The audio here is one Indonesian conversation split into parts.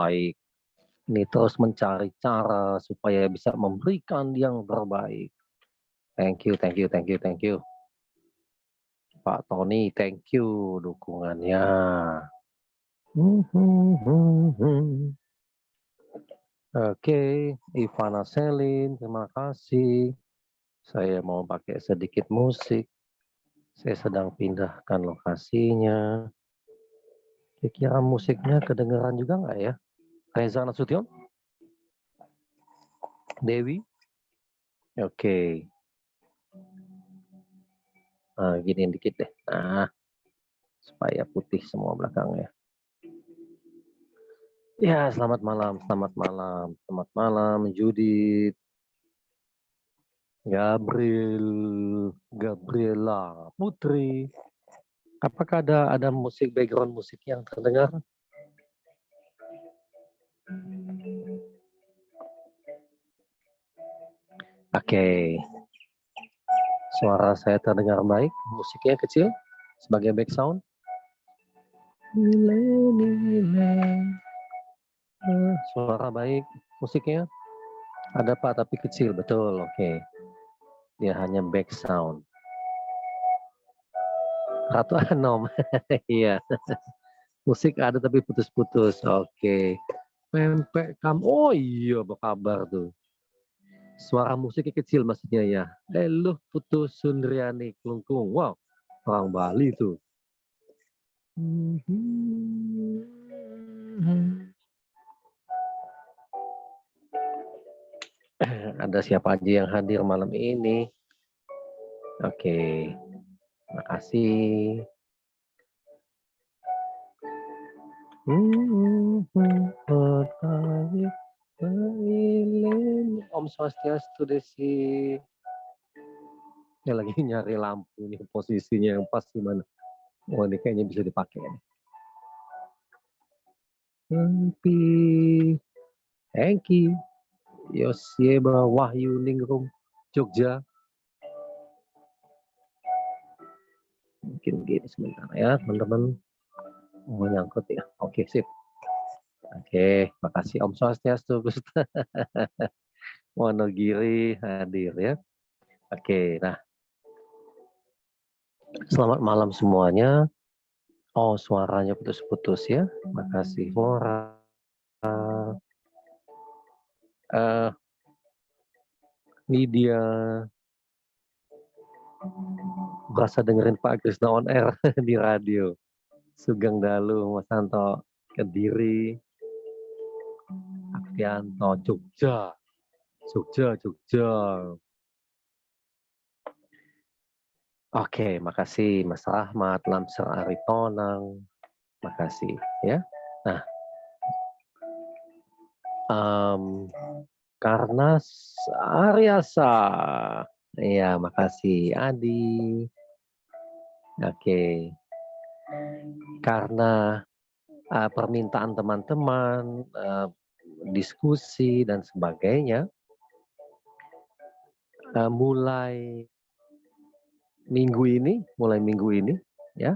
baik. Ini terus mencari cara supaya bisa memberikan yang terbaik. Thank you, thank you, thank you, thank you. Pak Tony, thank you dukungannya. Oke, Ivana Selin, terima kasih. Saya mau pakai sedikit musik. Saya sedang pindahkan lokasinya. Kira-kira musiknya kedengeran juga nggak ya? Reza Nasution? Dewi? Oke. Nah, giniin dikit deh. Nah, supaya putih semua belakangnya. Ya, selamat malam, selamat malam, selamat malam, Judith, Gabriela, Putri. Apakah ada musik background musik yang terdengar? Oke. Suara saya terdengar baik, musiknya kecil sebagai background. Suara baik, musiknya ada Pak tapi kecil, betul, oke. Dia hanya background. Ratu Anom, iya. Musik ada tapi putus-putus, oke. Pempek kamu, oh iya apa kabar tuh. Suara musiknya kecil maksudnya ya. Eluh putus Sundriani Klungkung, wow, orang Bali tuh. Ada siapa aja yang hadir malam ini? Oke, makasih. Om Swastiastu Desi. Saya lagi nyari lampu nih, posisinya yang pas gimana. Oh, ini kayaknya bisa dipakai. Hengki, Yosieba, Wahyu Ningrum, Jogja. Mungkin gini sebentar ya, teman-teman. Mau nyangkut ya. Oke, sip. Oke, makasih Om Swastiastu, Gusta. Wonogiri hadir ya. Oke, nah. Selamat malam semuanya. Oh, suaranya putus-putus ya. Makasih Flora. Lydia. Berasa dengerin Pak Krisna on air di radio. Sugeng Dalu, Mas Santo, Kediri, Aktianto, Jogja. Oke, makasih Mas Rahmat, Lamser Aritonang. Makasih ya. Nah, karena Aryasa. Iya, makasih Adi. Oke. Karena permintaan teman-teman, diskusi dan sebagainya, mulai minggu ini ya,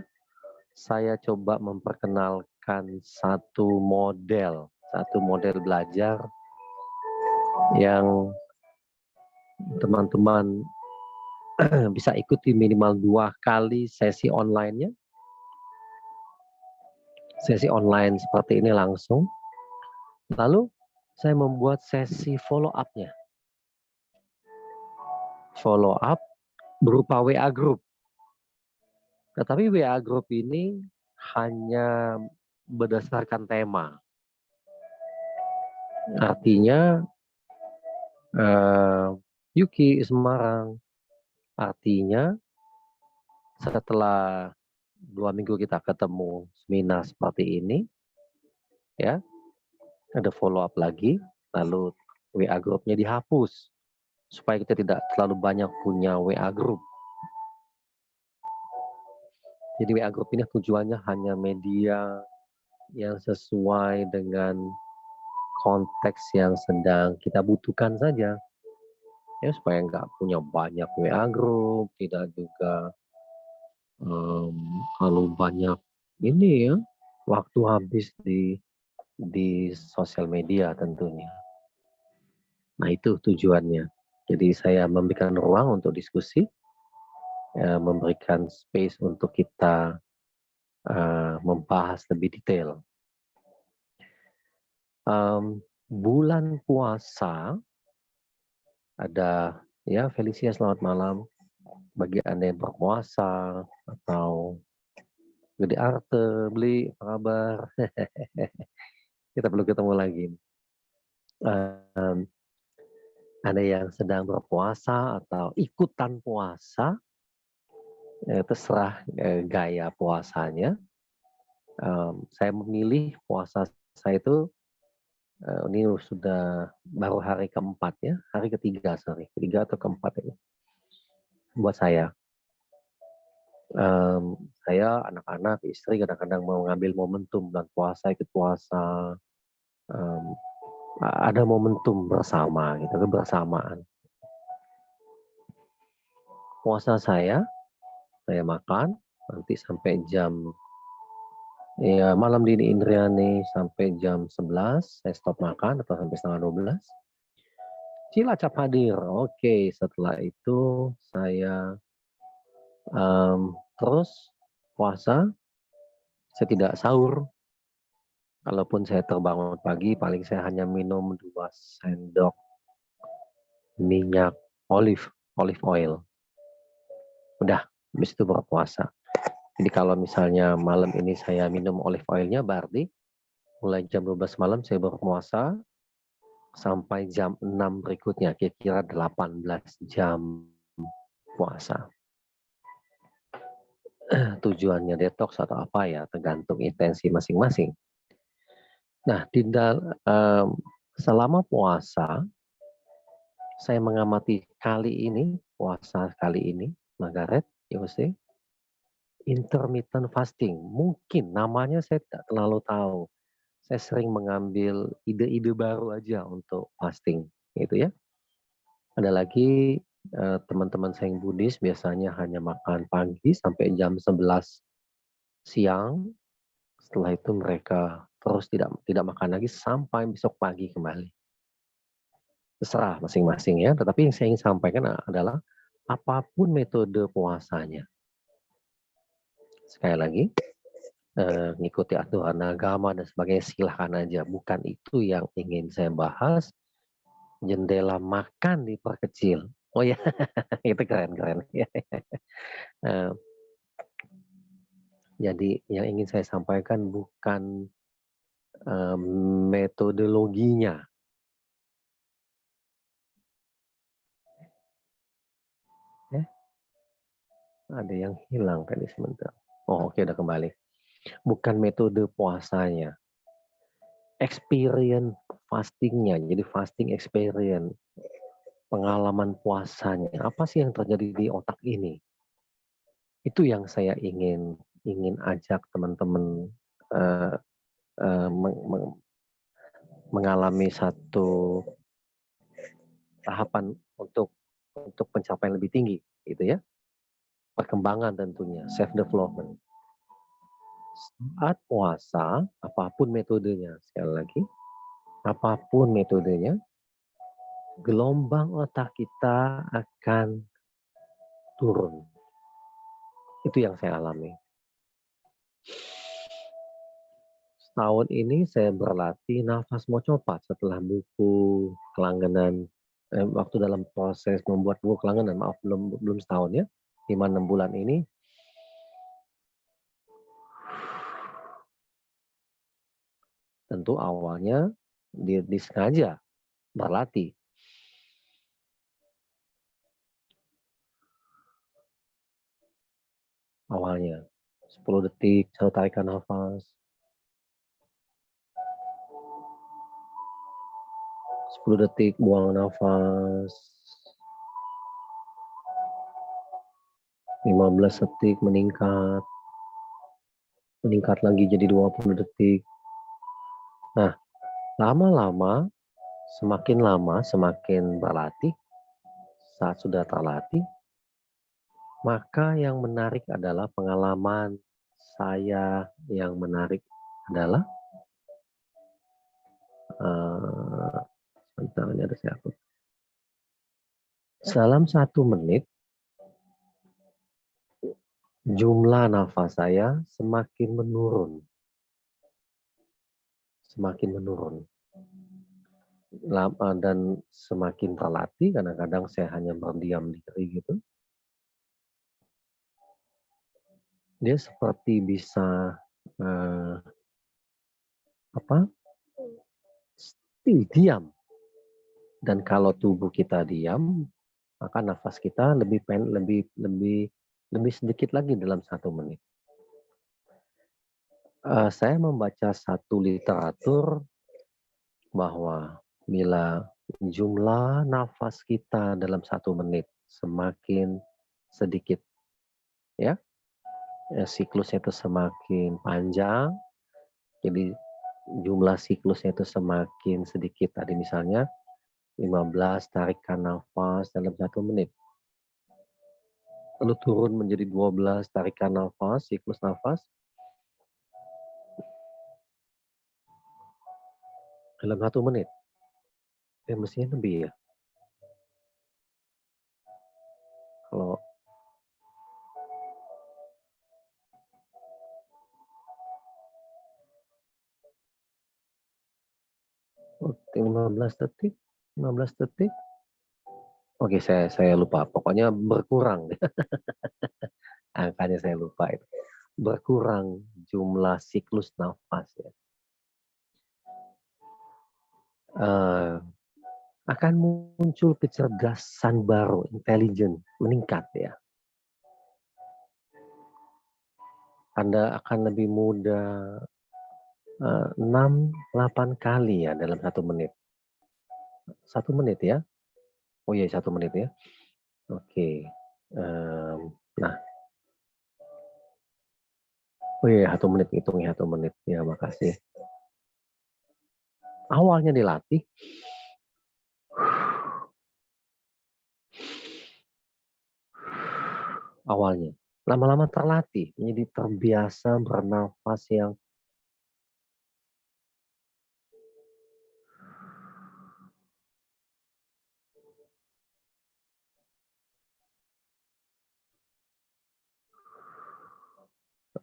saya coba memperkenalkan satu model belajar yang teman-teman bisa ikuti minimal 2 kali sesi online-nya. Sesi online seperti ini langsung. Lalu saya membuat sesi follow up-nya. Follow up berupa WA group. Tetapi WA group ini hanya berdasarkan tema. Artinya Yuki Semarang. Artinya setelah 2 minggu kita ketemu seminar seperti ini, ya, ada follow up lagi, lalu WA grupnya dihapus supaya kita tidak terlalu banyak punya WA group. Jadi WA group ini tujuannya hanya media yang sesuai dengan konteks yang sedang kita butuhkan saja. Ya, supaya nggak punya banyak WA group, tidak juga kalau banyak ini ya, waktu habis di di sosial media tentunya. Nah, itu tujuannya. Jadi saya memberikan ruang untuk diskusi, memberikan space untuk kita membahas lebih detail. Bulan puasa ada, ya Felicia selamat malam. Bagi Anda yang berpuasa atau Gede Arte, Beli, apa kabar? Kita perlu ketemu lagi. Ada yang sedang berpuasa atau ikutan puasa, terserah gaya puasanya. Saya memilih puasa saya itu ini sudah baru hari keempat ya, hari ketiga atau keempat ini buat saya. Saya, anak-anak, istri kadang-kadang mau ngambil momentum bulan puasa, ikut puasa, ada momentum bersama gitu, kebersamaan. Puasa saya makan nanti sampai jam malam Dini Indriani sampai jam 11 saya stop makan atau sampai setengah 12. Cilacap hadir. Oke, setelah itu saya terus puasa. Saya tidak sahur. Kalaupun saya terbangun pagi, paling saya hanya minum 2 sendok minyak olive oil. Udah, habis itu berpuasa. Jadi kalau misalnya malam ini saya minum olive oilnya, berarti mulai jam 12 malam saya berpuasa sampai jam 6 berikutnya, kira-kira 18 jam puasa. Tujuannya detox atau apa ya, tergantung intensi masing-masing. Nah, selama puasa, saya mengamati puasa kali ini, Margaret, Yose, intermittent fasting. Mungkin namanya saya tidak terlalu tahu. Saya sering mengambil ide-ide baru aja untuk fasting, gitu ya. Ada lagi teman-teman saya yang Buddhis biasanya hanya makan pagi sampai jam 11 siang. Setelah itu mereka terus tidak makan lagi sampai besok pagi kembali. Terserah masing-masing ya, tetapi yang saya ingin sampaikan adalah apapun metode puasanya. Sekali lagi, ngikuti aturan agama dan sebagainya silahkan aja. Bukan itu yang ingin saya bahas. Jendela makan diperkecil. Oh ya, itu keren. Jadi yang ingin saya sampaikan bukan metodologinya. Ada yang hilang tadi sebentar. Oh oke, udah kembali. Bukan metode puasanya. Experience fastingnya. Jadi fasting experience. Pengalaman puasanya. Apa sih yang terjadi di otak ini? Itu yang saya ingin ajak teman-teman mengalami satu tahapan untuk pencapaian lebih tinggi, gitu ya. Perkembangan tentunya, self development. Saat puasa, apapun metodenya, sekali lagi, apapun metodenya, gelombang otak kita akan turun. Itu yang saya alami. Setahun ini saya berlatih nafas mocopat setelah buku kelangganan waktu dalam proses membuat buku kelangganan, maaf belum setahun ya, 5-6 bulan ini. Tentu awalnya disengaja berlatih. Awalnya 10 detik saya tarikan nafas. 10 detik buang nafas. 15 detik meningkat lagi jadi 20 detik. Nah, lama-lama, semakin berlatih, saat sudah terlatih, maka yang menarik adalah pengalaman saya yang menarik adalah Sebentar, ini ada siapa? Dalam 1 menit, jumlah nafas saya semakin menurun. Semakin menurun. Dan semakin terlatih, kadang-kadang saya hanya berdiam diri gitu. Dia seperti bisa diam. Dan kalau tubuh kita diam, maka nafas kita lebih sedikit lagi dalam 1 menit. Saya membaca satu literatur bahwa bila jumlah nafas kita dalam 1 menit semakin sedikit, ya, siklusnya itu semakin panjang, jadi jumlah siklusnya itu semakin sedikit. Tadi misalnya 15 tarikan nafas dalam 1 menit. Lalu turun menjadi 12 tarikan nafas, siklus nafas dalam 1 menit. Mestinya lebih ya. Kalau 15 detik, 15 detik. Oke, saya lupa. Pokoknya berkurang. Angkanya saya lupa itu. Berkurang jumlah siklus nafas ya. Akan muncul kecerdasan baru, intelligent, meningkat ya. Anda akan lebih mudah 6-8 kali ya dalam 1 menit. 1 menit ya? Oh iya, 1 menit ya. Oke. Nah. Oh iya, 1 menit, hitungnya 1 menit. Ya, makasih. Awalnya dilatih. Awalnya. Lama-lama terlatih, menjadi terbiasa bernafas yang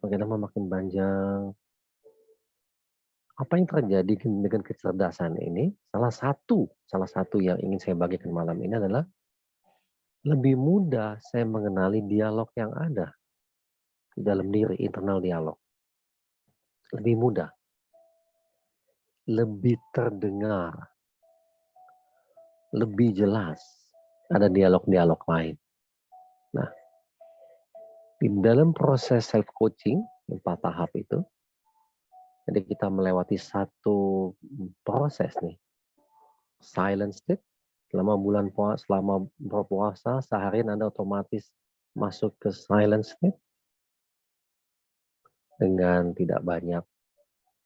makin lama makin panjang. Apa yang terjadi dengan kecerdasan ini? Salah satu yang ingin saya bagikan malam ini adalah lebih mudah saya mengenali dialog yang ada di dalam diri, internal dialog. Lebih mudah. Lebih terdengar. Lebih jelas. Ada dialog-dialog lain. Nah, di dalam proses self-coaching, 4 tahap itu, jadi kita melewati satu proses nih. Silent state, selama berpuasa, seharian Anda otomatis masuk ke silent state. Dengan tidak banyak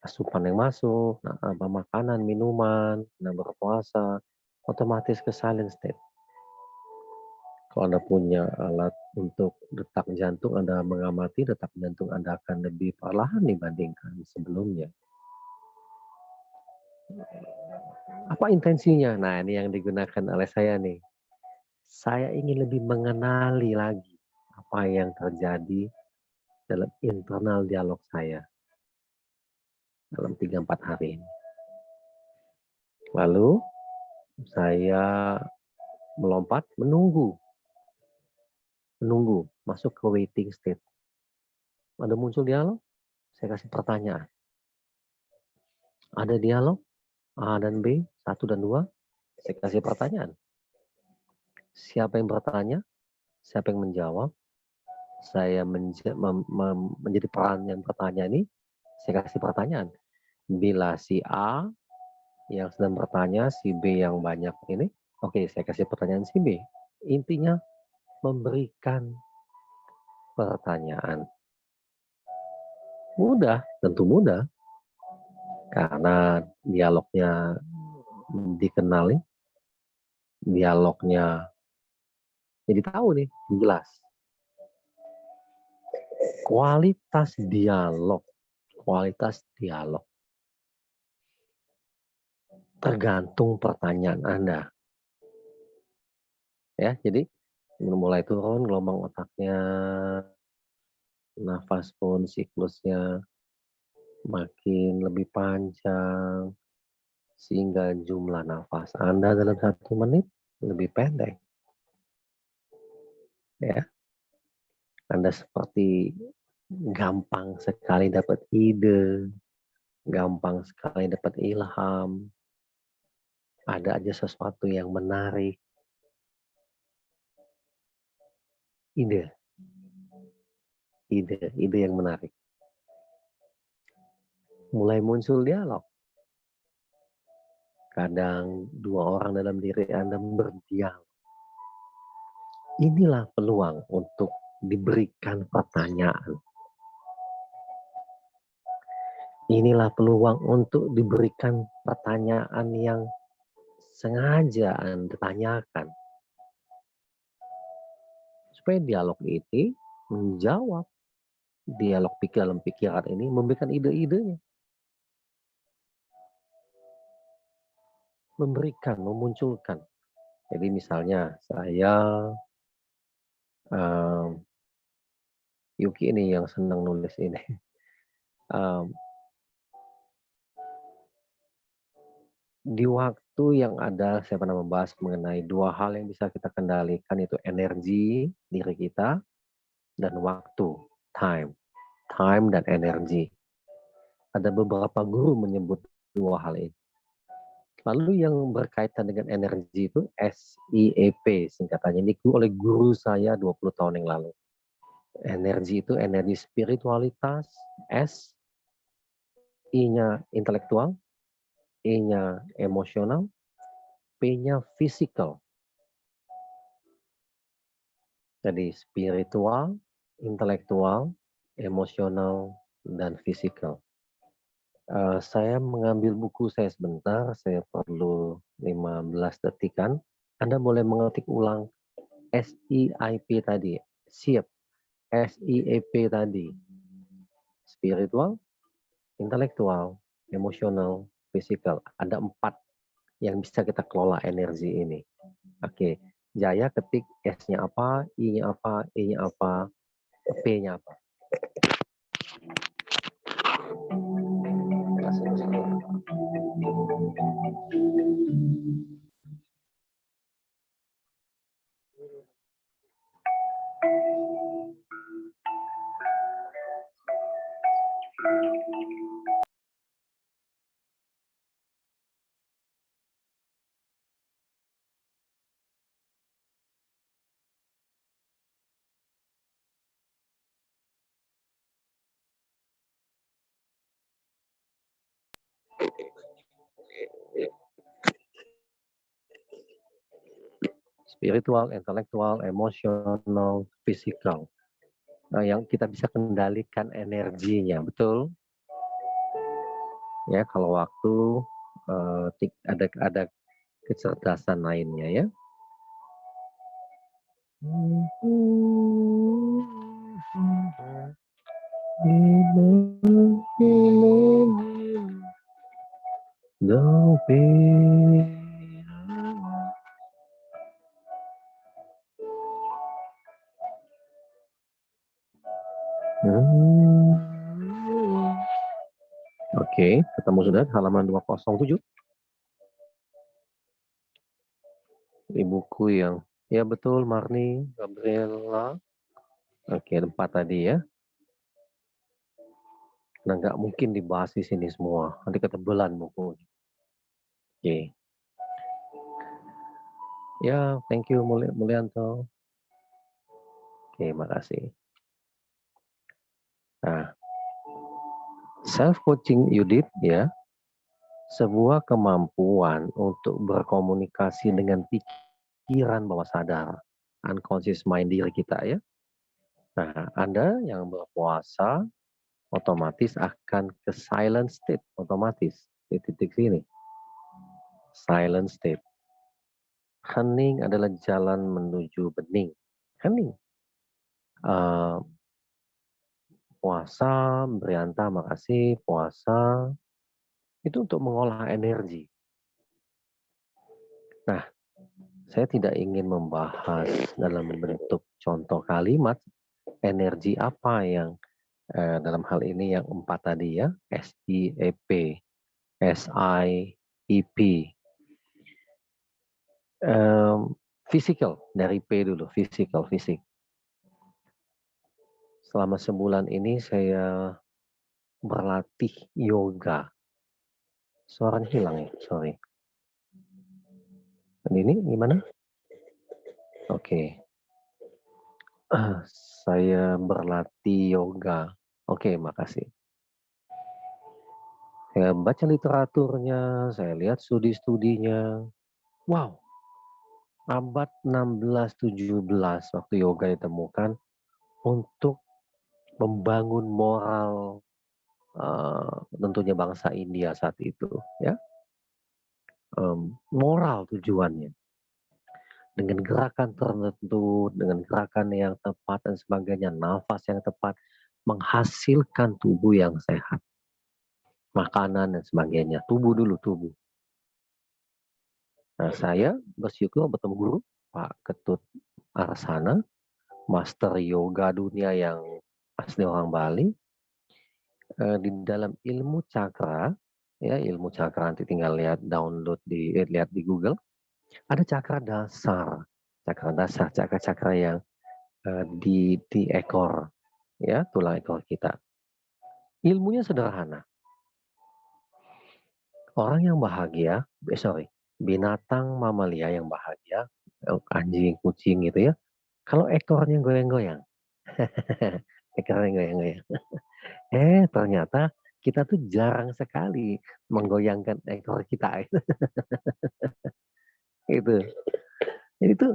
asupan yang masuk, makanan, minuman, berpuasa, otomatis ke silent state. Kalau Anda punya alat untuk detak jantung, Anda mengamati detak jantung Anda akan lebih perlahan dibandingkan sebelumnya. Apa intensinya? Nah, ini yang digunakan oleh saya nih. Saya ingin lebih mengenali lagi apa yang terjadi dalam internal dialog saya dalam 3-4 hari ini. Lalu saya melompat, menunggu masuk ke waiting state. Ada muncul dialog, saya kasih pertanyaan. Ada dialog A dan B, 1 dan 2, saya kasih pertanyaan. Siapa yang bertanya, siapa yang menjawab, saya menjadi peran yang bertanya ini, saya kasih pertanyaan. Bila si A yang sedang bertanya, si B yang banyak ini, oke, saya kasih pertanyaan si B. Intinya memberikan pertanyaan. Mudah, tentu mudah. Karena dialognya dikenali, dialognya jadi tahu nih, jelas. Kualitas dialog. Tergantung pertanyaan Anda. Ya, jadi mulai turun gelombang otaknya, nafas pun siklusnya makin lebih panjang, sehingga jumlah nafas Anda dalam 1 menit lebih pendek. Ya, Anda seperti gampang sekali dapat ide, gampang sekali dapat ilham, ada aja sesuatu yang menarik, ide, ide yang menarik. Mulai muncul dialog. Kadang 2 orang dalam diri Anda berdialog. Inilah peluang untuk diberikan pertanyaan. Inilah peluang untuk diberikan pertanyaan yang sengaja Anda tanyakan. Supaya dialog ini menjawab. Dialog dalam pikiran ini memberikan ide-idenya. Memberikan, memunculkan. Jadi misalnya saya, Yuki ini yang senang nulis ini. Di waktu yang ada, saya pernah membahas mengenai 2 hal yang bisa kita kendalikan, yaitu energi diri kita dan waktu, time dan energi. Ada beberapa guru menyebut 2 hal ini. Lalu yang berkaitan dengan energi itu SIEP singkatannya, ini oleh guru saya 20 tahun yang lalu. Energi itu energi spiritualitas, S, I-nya intelektual, E-nya emosional, P-nya physical. Jadi spiritual, intelektual, emosional, dan physical. Saya mengambil buku saya sebentar, saya perlu 15 detikan. Anda boleh mengetik ulang SIIP tadi, siap, SIEP tadi. Spiritual, intelektual, emosional, physical. Ada 4 yang bisa kita kelola energi ini. Oke, Jaya ketik S-nya apa, I-nya apa, E-nya apa, P-nya apa. Spiritual, intelektual, emosional, physical. Nah, yang kita bisa kendalikan energinya, betul? Ya, kalau waktu ada kecerdasan lainnya ya. Oke, ketemu sudah halaman 207. Ini buku yang, ya betul, Marni, Gabriela. Oke, 4 tadi ya. Nah, nggak mungkin dibahas di sini semua. Nanti ketebelan buku. Oke. Ya, thank you Mulyanto. Oke, makasih. Nah, self-coaching Yudit ya, sebuah kemampuan untuk berkomunikasi dengan pikiran bawah sadar, unconscious mind diri kita ya. Nah, Anda yang berpuasa otomatis akan ke silent state, otomatis di titik sini. Silent state. Hening adalah jalan menuju bening. Hening. Puasa, Brianta, makasih. Puasa itu untuk mengolah energi. saya tidak ingin membahas dalam bentuk contoh kalimat energi apa yang dalam hal ini yang 4 tadi ya, SIEP, SIEP. Physical, dari P dulu, physical, fisik. Selama sebulan ini saya berlatih yoga. Suaranya hilang ya, sorry. Dan ini gimana? Oke. Saya berlatih yoga. Oke, makasih. Saya baca literaturnya, saya lihat studi-studinya. Wow, abad 16-17 waktu yoga ditemukan untuk membangun moral tentunya bangsa India saat itu, ya. Moral tujuannya. Dengan gerakan tertentu, dengan gerakan yang tepat dan sebagainya, nafas yang tepat, menghasilkan tubuh yang sehat. Makanan dan sebagainya, tubuh dulu, tubuh. Nah, saya bersyukur bertemu guru, Pak Ketut Arsana, master yoga dunia yang asli orang Bali. Di dalam ilmu cakra, ya ilmu cakra nanti tinggal lihat download lihat di Google. Ada cakra dasar, cakra-cakra yang di ekor, ya tulang ekor kita. Ilmunya sederhana. Orang yang bahagia, binatang mamalia yang bahagia, anjing, kucing gitu ya, kalau ekornya goyang-goyang, ekornya goyang-goyang. Ternyata kita tuh jarang sekali menggoyangkan ekor kita. Itu. Jadi itu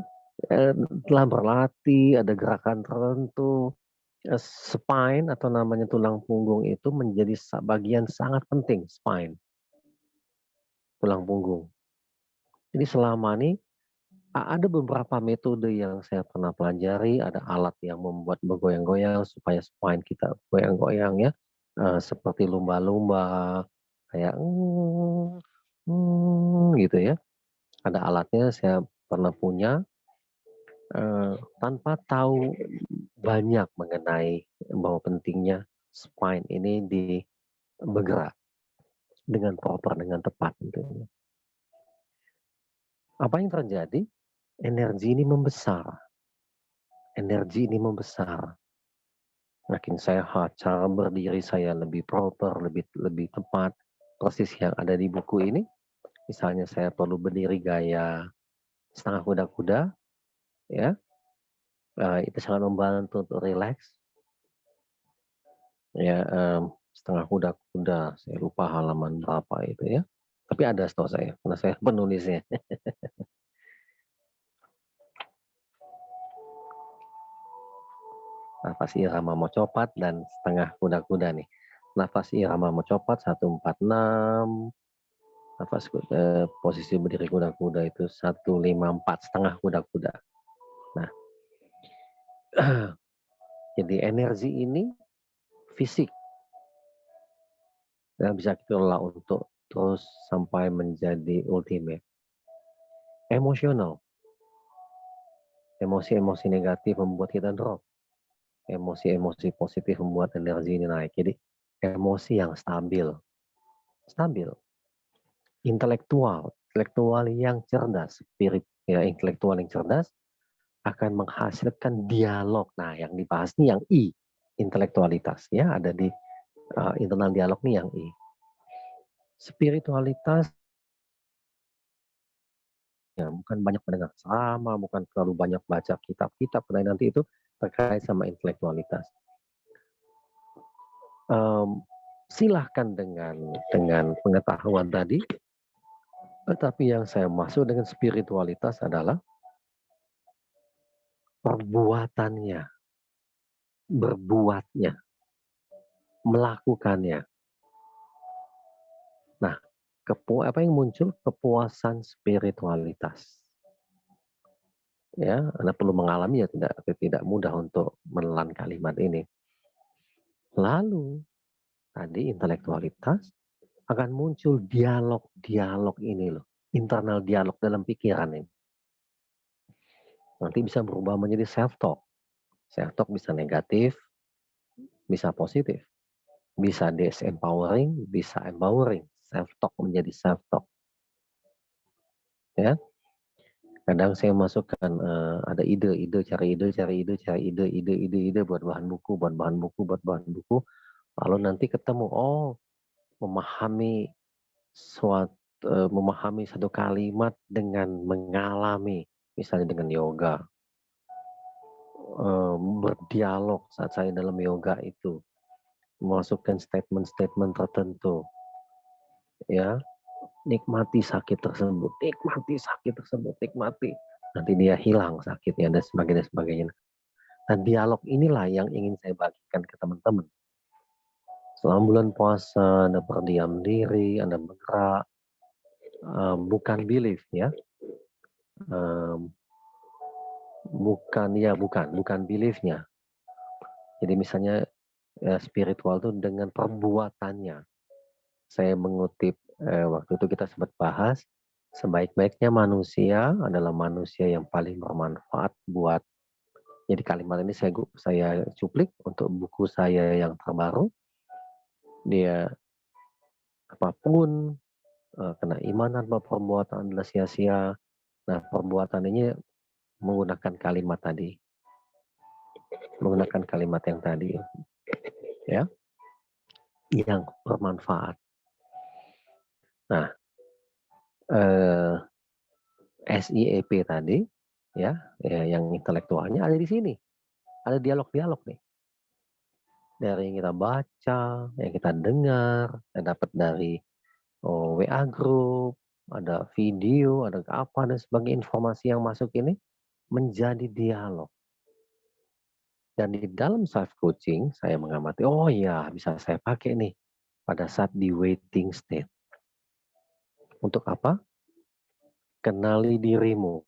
telah berlatih, ada gerakan tertentu. Spine atau namanya tulang punggung itu menjadi bagian sangat penting, spine. Tulang punggung. Jadi selama ini ada beberapa metode yang saya pernah pelajari, ada alat yang membuat bergoyang-goyang supaya spine kita goyang-goyang ya, seperti lumba-lumba, kayak gitu ya. Ada alatnya saya pernah punya, tanpa tahu banyak mengenai bahwa pentingnya spine ini bergerak dengan proper, dengan tepat. Gitu. Apa yang terjadi? Energi ini membesar. Energi ini membesar. Makin sehat, cara berdiri saya lebih proper, lebih tepat, persis yang ada di buku ini. Misalnya saya perlu berdiri gaya setengah kuda-kuda, ya, itu sangat membantu untuk rileks. Ya, setengah kuda-kuda, saya lupa halaman berapa itu ya. Tapi ada setahu saya, karena saya penulisnya. Nafas irama mocopat dan setengah kuda-kuda nih. Nafas irama mocopat 146. Nafas posisi berdiri kuda-kuda itu 154, setengah kuda-kuda. Nah, jadi energi ini fisik. Dan bisa kita olah untuk terus sampai menjadi ultimate. Emosional. Emosi-emosi negatif membuat kita drop. Emosi-emosi positif membuat energi ini naik. Jadi emosi yang stabil. Stabil. Intelektual yang cerdas, spirit ya, intelektual yang cerdas akan menghasilkan dialog. Nah, yang dibahas nih yang I, intelektualitas ya, ada di internal dialog nih yang I. Spiritualitas ya, bukan banyak mendengar ceramah, bukan terlalu banyak baca kitab-kitab, nanti itu terkait sama intelektualitas. Silahkan dengan pengetahuan tadi, tetapi yang saya maksud dengan spiritualitas adalah perbuatannya, berbuatnya, melakukannya. Nah, apa yang muncul? Kepuasan spiritualitas. Ya, Anda perlu mengalami ya, tidak mudah untuk menelan kalimat ini. Lalu, tadi intelektualitas akan muncul dialog ini loh, internal dialog dalam pikiran ini. Nanti bisa berubah menjadi self-talk. Self-talk bisa negatif, bisa positif. Bisa disempowering, bisa empowering. Self-talk menjadi self-talk. Ya, kadang saya masukkan ada ide, cari ide buat bahan buku. Lalu nanti ketemu, memahami memahami satu kalimat dengan mengalami, misalnya dengan yoga, berdialog saat saya dalam yoga itu, memasukkan statement-statement tertentu, ya, nikmati sakit tersebut, nikmati. Nanti dia hilang sakitnya dan sebagainya. Nah, dialog inilah yang ingin saya bagikan ke teman-teman. Selama bulan puasa, Anda berdiam diri, Anda bergerak, bukan belief ya, bukan beliefnya. Jadi misalnya spiritual itu dengan perbuatannya. Saya mengutip waktu itu kita sempat bahas, sebaik-baiknya manusia adalah manusia yang paling bermanfaat buat. Jadi kalimat ini saya cuplik untuk buku saya yang terbaru. Dia apapun kena iman tanpa perbuatan adalah sia-sia. Nah, perbuatan ini menggunakan kalimat tadi. Menggunakan kalimat yang tadi. Ya. Yang bermanfaat. Nah, SIEP tadi, ya, yang intelektualnya ada di sini. Ada dialog-dialog nih. Dari yang kita baca, yang kita dengar, yang dapat dari WA group, ada video, ada apa, dan sebagai informasi yang masuk ini menjadi dialog. Dan di dalam self coaching, saya mengamati, oh iya bisa saya pakai nih pada saat di waiting state. Untuk apa? Kenali dirimu,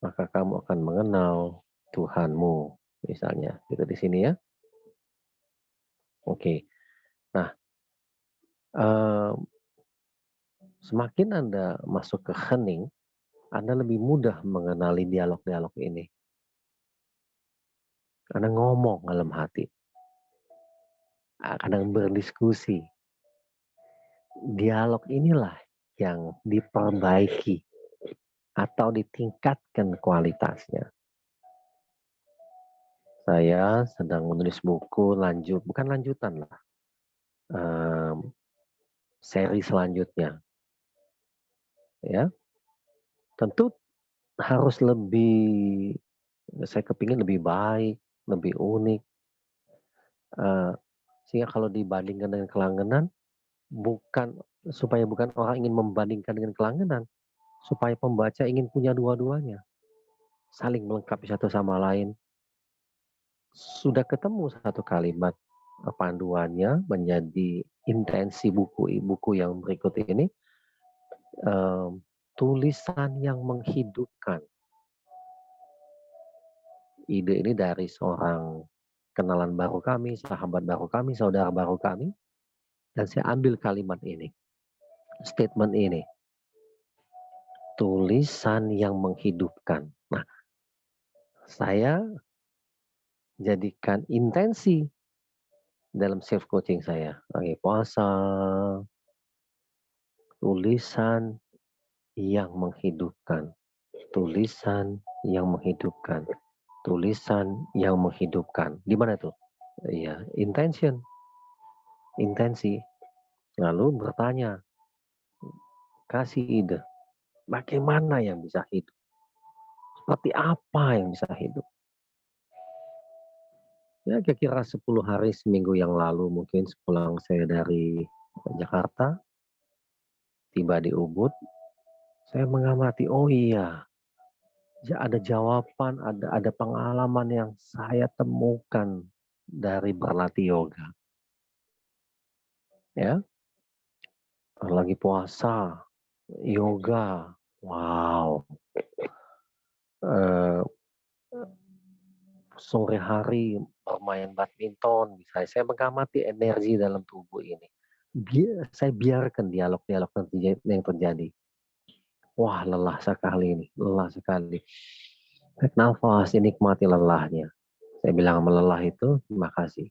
maka kamu akan mengenal Tuhanmu, misalnya. Gitu di sini ya. Oke. Nah, semakin Anda masuk ke hening, Anda lebih mudah mengenali dialog-dialog ini. Anda ngomong dalam hati. Kadang berdiskusi. Dialog inilah yang diperbaiki atau ditingkatkan kualitasnya. Saya sedang menulis buku bukan lanjutan lah. Seri selanjutnya. Ya. Tentu harus saya kepingin lebih baik, lebih unik. Sehingga kalau dibandingkan dengan kelangenan, supaya bukan orang ingin membandingkan dengan kelangenan, supaya pembaca ingin punya dua-duanya. Saling melengkapi satu sama lain. Sudah ketemu satu kalimat panduannya menjadi intensi buku yang berikut ini, tulisan yang menghidupkan. Ide ini dari seorang kenalan baru kami, sahabat baru kami, saudara baru kami, dan saya ambil kalimat ini, statement ini, tulisan yang menghidupkan. Nah, saya jadikan intensi dalam self coaching saya. Lagi puasa, tulisan yang menghidupkan. Tulisan yang menghidupkan. Tulisan yang menghidupkan. Gimana tuh? Iya, intensi. Lalu bertanya, kasih ide. Bagaimana yang bisa hidup? Seperti apa yang bisa hidup? Ya kira-kira 10 hari seminggu yang lalu mungkin sepulang saya dari Jakarta, tiba di Ubud, saya mengamati, oh iya, ada jawaban, ada pengalaman yang saya temukan dari berlatih yoga. Ya, lagi puasa, yoga, wow. Sore hari bermain badminton, misalnya saya mengamati energi dalam tubuh ini. Saya biarkan dialog-dialog yang terjadi. Wah, lelah sekali ini, lelah sekali. Tarik nafas, nikmati lelahnya. Saya bilang melelah itu, terima kasih.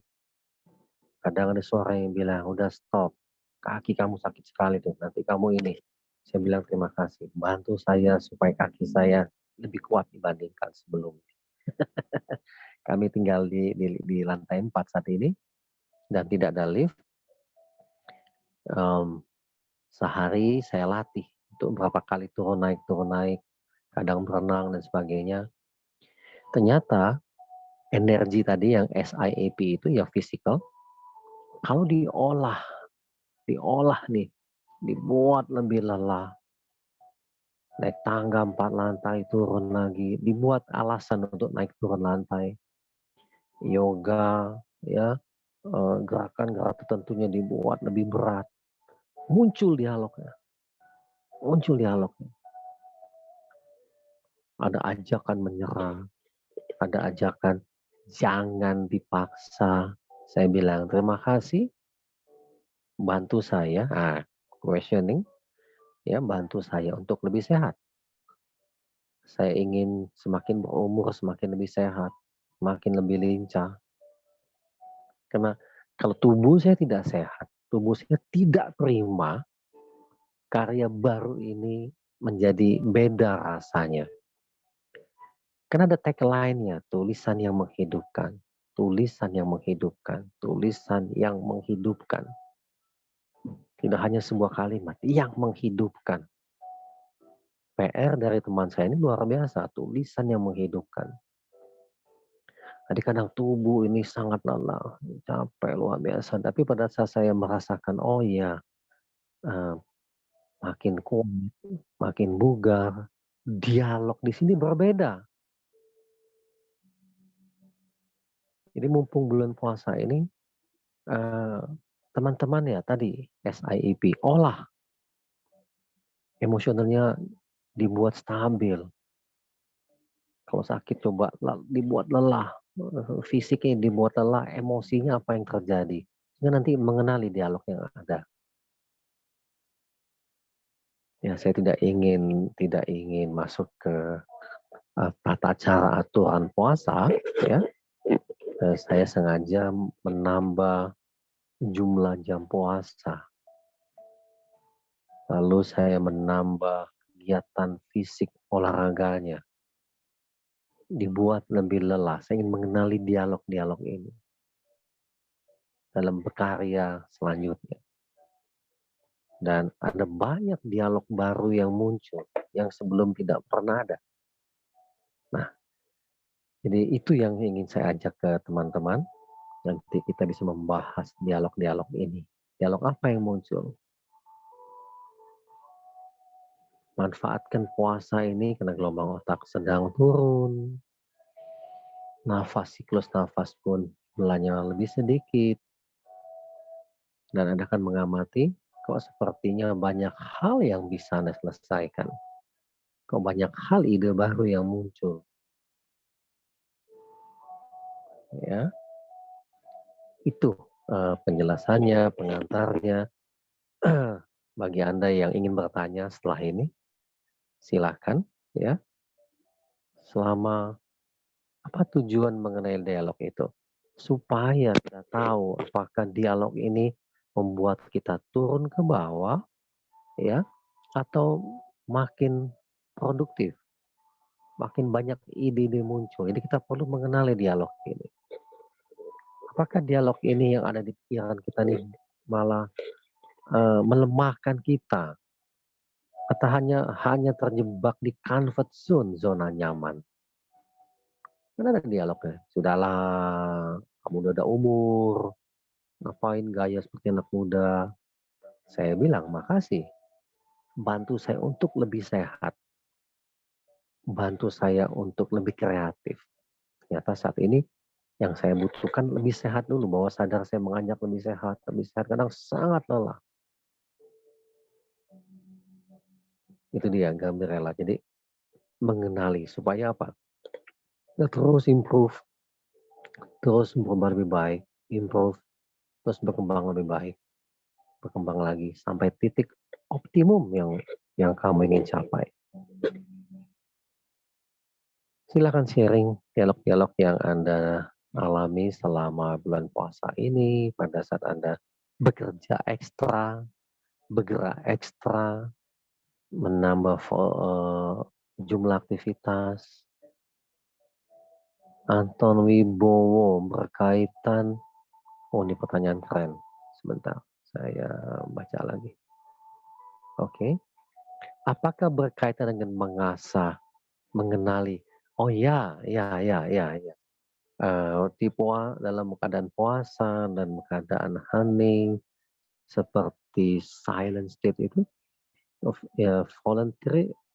Kadang ada suara yang bilang, udah stop. Kaki kamu sakit sekali tuh, nanti kamu ini. Saya bilang terima kasih. Bantu saya supaya kaki saya lebih kuat dibandingkan sebelumnya. Kami tinggal di lantai 4 saat ini dan tidak ada lift. Sehari saya latih untuk berapa kali turun naik, kadang berenang dan sebagainya. Ternyata energi tadi yang SIAP itu ya physical, kalau diolah nih, dibuat lebih lelah, naik tangga 4 lantai, turun lagi, dibuat alasan untuk naik turun lantai, yoga, ya, gerakan-gerakan tertentunya dibuat lebih berat, muncul dialognya, ada ajakan menyerah, ada ajakan jangan dipaksa. Saya bilang terima kasih, bantu saya, questioning, ya bantu saya untuk lebih sehat. Saya ingin semakin berumur, semakin lebih sehat, semakin lebih lincah. Karena kalau tubuh saya tidak sehat, tubuh saya tidak terima, karya baru ini menjadi beda rasanya. Karena ada tagline-nya, tulisan yang menghidupkan, tulisan yang menghidupkan, tulisan yang menghidupkan. Tidak hanya sebuah kalimat, yang menghidupkan. PR dari teman saya ini luar biasa, tulisan yang menghidupkan. Jadi kadang tubuh ini sangat lelah, capek luar biasa. Tapi pada saat saya merasakan, oh iya, makin kuat, makin bugar, dialog di sini berbeda. Jadi mumpung bulan puasa ini, teman-teman ya tadi SIEP, olah emosionalnya dibuat stabil. Kalau sakit coba dibuat lelah, fisiknya dibuat lelah, emosinya apa yang terjadi. Sehingga nanti mengenali dialog yang ada. Ya, saya tidak ingin masuk ke tata cara aturan puasa, ya. Saya sengaja menambah jumlah jam puasa. Lalu saya menambah kegiatan fisik olahraganya. Dibuat lebih lelah. Saya ingin mengenali dialog-dialog ini dalam berkarya selanjutnya. Dan ada banyak dialog baru yang muncul yang sebelum tidak pernah ada. Nah, jadi itu yang ingin saya ajak ke teman-teman. Nanti kita bisa membahas dialog-dialog ini. Dialog apa yang muncul? Manfaatkan puasa ini karena gelombang otak sedang turun. Siklus nafas pun mulanya lebih sedikit. Dan Anda akan mengamati, kok sepertinya banyak hal yang bisa Anda selesaikan. Kok banyak hal ide baru yang muncul. Ya, itu penjelasannya, pengantarnya. Bagi Anda yang ingin bertanya setelah ini, silakan ya. Selama apa tujuan mengenai dialog itu? Supaya kita tahu apakah dialog ini membuat kita turun ke bawah ya atau makin produktif, makin banyak ide-ide muncul. Jadi kita perlu mengenali dialog ini. Apakah dialog ini yang ada di pikiran kita nih malah melemahkan kita atau hanya terjebak di comfort zone, zona nyaman. Kan ada dialognya. Sudahlah, kamu udah ada umur, ngapain gaya seperti anak muda. Saya bilang, makasih. Bantu saya untuk lebih sehat. Bantu saya untuk lebih kreatif. Ternyata saat ini yang saya butuhkan lebih sehat dulu. Bahwa sadar saya mengajak lebih sehat. Lebih sehat kadang sangat lelah. Itu dia, Gambirella. Jadi mengenali supaya apa? Kita terus improve. Terus berubah lebih baik. Improve. Terus berkembang lebih baik. Berkembang lagi. Sampai titik optimum yang kamu ingin capai. Silakan sharing dialog-dialog yang Anda alami selama bulan puasa ini pada saat Anda bekerja ekstra, bergerak ekstra, menambah jumlah aktivitas. Anton Wibowo berkaitan, oh ini pertanyaan keren. Sebentar, saya baca lagi. Oke. Apakah berkaitan dengan mengasah, mengenali? Oh ya, ya. Dalam keadaan puasa dan keadaan hening seperti silent state itu, ya,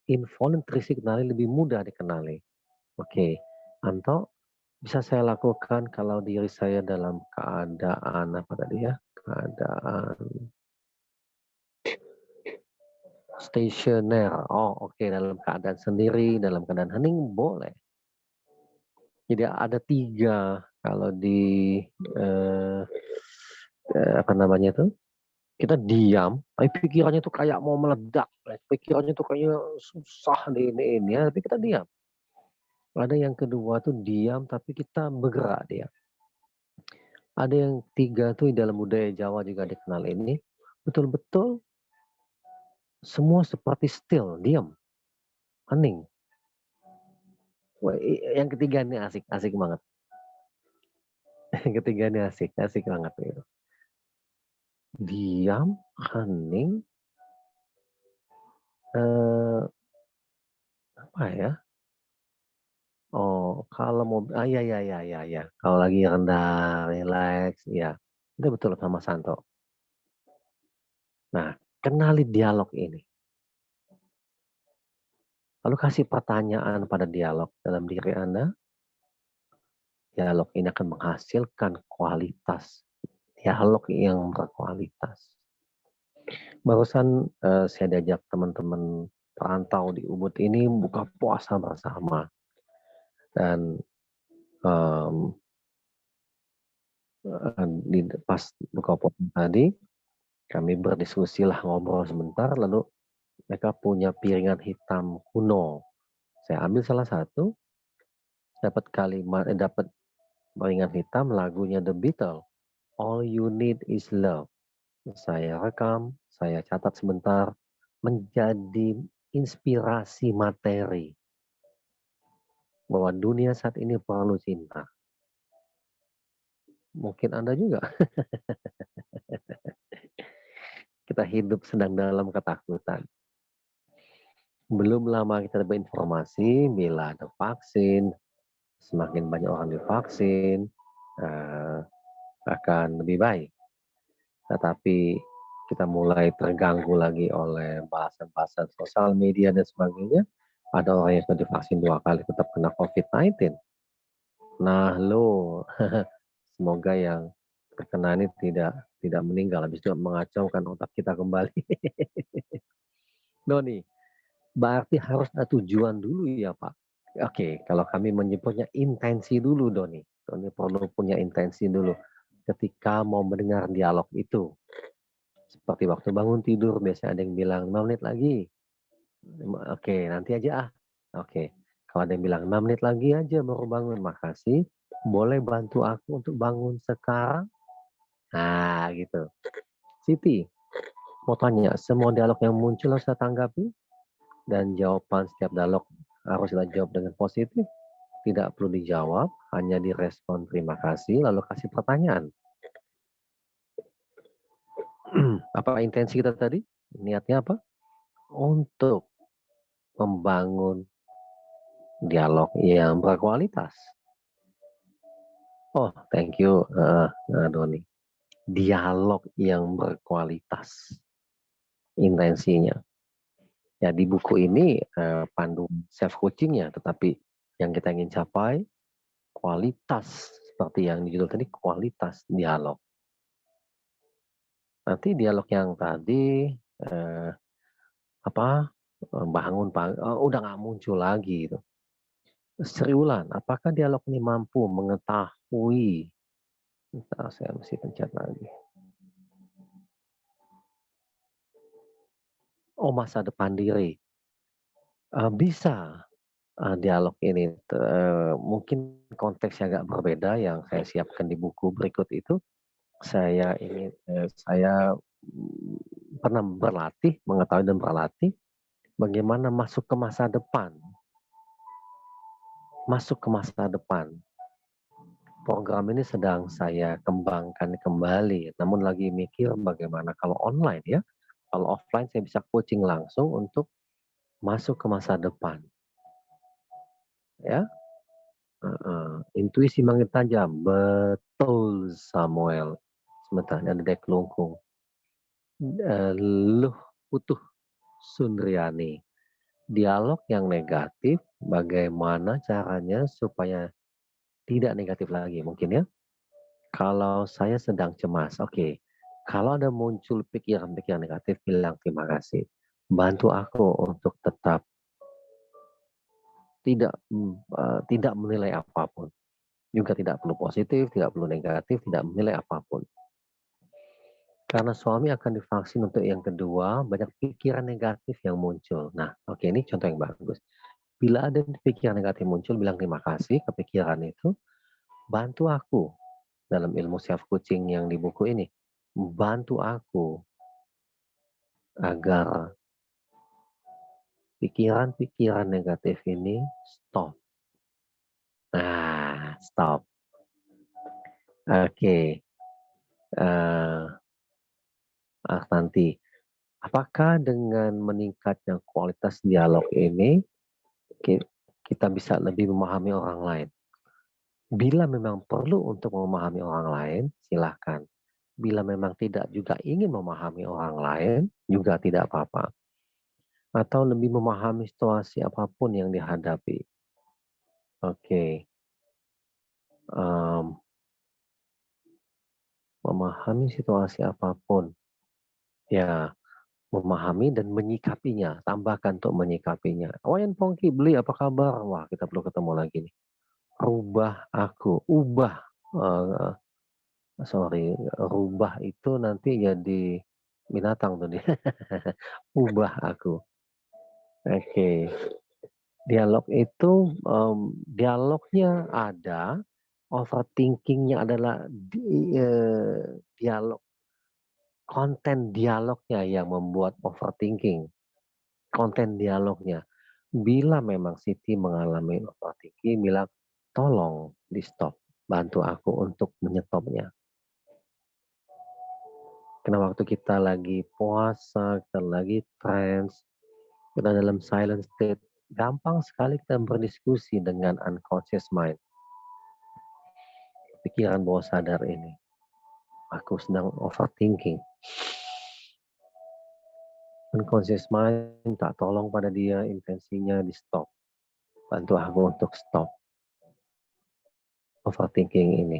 involuntary signal lebih mudah dikenali. Oke, Anto, bisa saya lakukan kalau diri saya dalam keadaan apa tadi ya? Keadaan stationer. Oh, oke, dalam keadaan sendiri, dalam keadaan hening boleh. Jadi ada 3 kalau di apa namanya tuh? Kita diam, tapi pikirannya tuh kayak mau meledak, pikirannya tuh kayaknya susah di ini ya, tapi kita diam. Ada yang kedua tuh diam tapi kita bergerak dia. Ada yang 3 tuh dalam budaya Jawa juga dikenal ini, betul-betul semua seperti still, diam, hening. Wah, yang ketiga ini asik, asik banget. Yang ketiga ini asik, asik banget gitu. Diam, hening, apa ya? Oh, kalau mau iya. Kalau lagi rendah, rileks, ya. Itu betul sama Santo. Nah, kenali dialog ini. Lalu kasih pertanyaan pada dialog dalam diri Anda. Dialog ini akan menghasilkan kualitas. Dialog yang berkualitas. Barusan saya diajak teman-teman perantau di Ubud ini buka puasa bersama. Dan pas buka puasa tadi, kami berdiskusi lah, ngobrol sebentar, lalu mereka punya piringan hitam kuno. Saya ambil salah satu, dapat piringan hitam lagunya The Beatles, All You Need Is Love. Saya rekam, saya catat sebentar, menjadi inspirasi materi bahwa dunia saat ini perlu cinta. Mungkin Anda juga. Kita hidup sedang dalam ketakutan. Belum lama kita dapat informasi bila ada vaksin, semakin banyak orang divaksin, akan lebih baik. Tetapi kita mulai terganggu lagi oleh bahasan-bahasan sosial media dan sebagainya. Ada orang yang sudah divaksin 2 kali tetap kena COVID-19. Nah, semoga yang terkena ini tidak meninggal, habis itu mengacaukan otak kita kembali. Doni, berarti harus ada tujuan dulu ya Pak? Oke, kalau kami menyebutnya intensi dulu Doni. Doni perlu punya intensi dulu ketika mau mendengar dialog itu. Seperti waktu bangun tidur biasanya ada yang bilang 5 menit lagi. Oke, nanti aja ah. Oke, kalau ada yang bilang 5 menit lagi aja baru bangun, makasih. Boleh bantu aku untuk bangun sekarang? Nah, gitu. Siti, mau tanya, semua dialog yang muncul harus kita tanggapi? Dan jawaban setiap dialog harus kita jawab dengan positif? Tidak perlu dijawab, hanya direspon terima kasih, lalu kasih pertanyaan. Apa intensi kita tadi? Niatnya apa? Untuk membangun dialog yang berkualitas. Oh, thank you, Doni. Dialog yang berkualitas, intensinya. Ya, di buku ini pandu self coachingnya, tetapi yang kita ingin capai kualitas seperti yang dijudul tadi, kualitas dialog. Nanti dialog yang tadi udah nggak muncul lagi gitu. Sri Wulan, apakah dialog ini mampu mengetahui? Bentar, saya mesti pencet lagi. Oh, masa depan diri. Bisa. dialog ini. Mungkin konteksnya agak berbeda yang saya siapkan di buku berikut itu. Saya pernah berlatih, mengetahui dan berlatih bagaimana masuk ke masa depan. Masuk ke masa depan. Program ini sedang saya kembangkan kembali, namun lagi mikir bagaimana kalau online ya. Kalau offline saya bisa coaching langsung untuk masuk ke masa depan. Ya, intuisi makin tajam, betul Samuel. Sebentar, ada Dek Lungkung. Luh Putuh Sundriani. Dialog yang negatif, bagaimana caranya supaya tidak negatif lagi mungkin ya. Kalau saya sedang cemas, oke. Kalau ada muncul pikiran-pikiran negatif, bilang terima kasih. Bantu aku untuk tetap tidak menilai apapun. Juga tidak perlu positif, tidak perlu negatif, tidak menilai apapun. Karena suami akan divaksin untuk yang kedua, banyak pikiran negatif yang muncul. Nah, oke, ini contoh yang bagus. Bila ada pikiran negatif muncul, bilang terima kasih ke pikiran itu, bantu aku dalam ilmu self coaching yang di buku ini. Bantu aku agar pikiran-pikiran negatif ini stop. Nah, stop. Oke. Nanti, apakah dengan meningkatnya kualitas dialog ini, kita bisa lebih memahami orang lain? Bila memang perlu untuk memahami orang lain, silahkan. Bila memang tidak juga ingin memahami orang lain, juga tidak apa-apa. Atau lebih memahami situasi apapun yang dihadapi. Oke. Memahami situasi apapun. Ya, memahami dan menyikapinya. Tambahkan untuk menyikapinya. Wayan Pongki, beli apa kabar? Wah, kita perlu ketemu lagi nih. Rubah aku. Ubah. Rubah itu nanti jadi binatang tuh dia. Ubah aku. Oke. Dialog itu, dialognya ada, overthinkingnya adalah dialog. Konten dialognya yang membuat overthinking. Konten dialognya. Bila memang Siti mengalami overthinking, bilang, tolong di stop. Bantu aku untuk menyetopnya. Karena waktu kita lagi puasa, kita lagi trance, kita dalam silent state, gampang sekali kita berdiskusi dengan unconscious mind. Pikiran bawah sadar ini. Aku sedang overthinking. Unconscious mind minta tolong pada dia, intensinya di stop. Bantu aku untuk stop overthinking ini.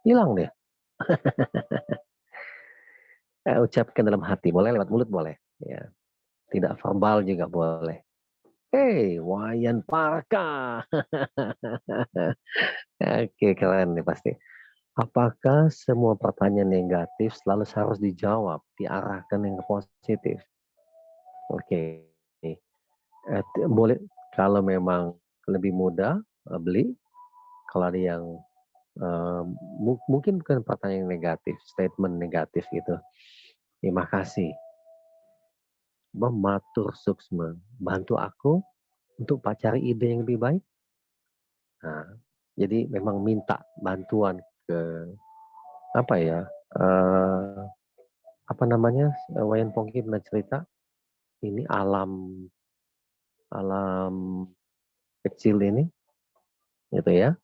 Hilang deh. Ucapkan dalam hati, boleh lewat mulut boleh. Ya. Tidak verbal juga boleh. Hey, Wayan Parka. Oke, keren nih pasti. Apakah semua pertanyaan negatif selalu harus dijawab, diarahkan yang positif? Oke. Boleh kalau memang lebih mudah beli. Kalau ada yang mungkin bukan pertanyaan yang negatif, statement negatif gitu. Terima kasih. Matur suksma, bantu aku untuk cari ide yang lebih baik. Nah, jadi memang minta bantuan ke apa ya? Apa namanya? Wayan Pongki pernah cerita ini alam kecil ini, gitu ya.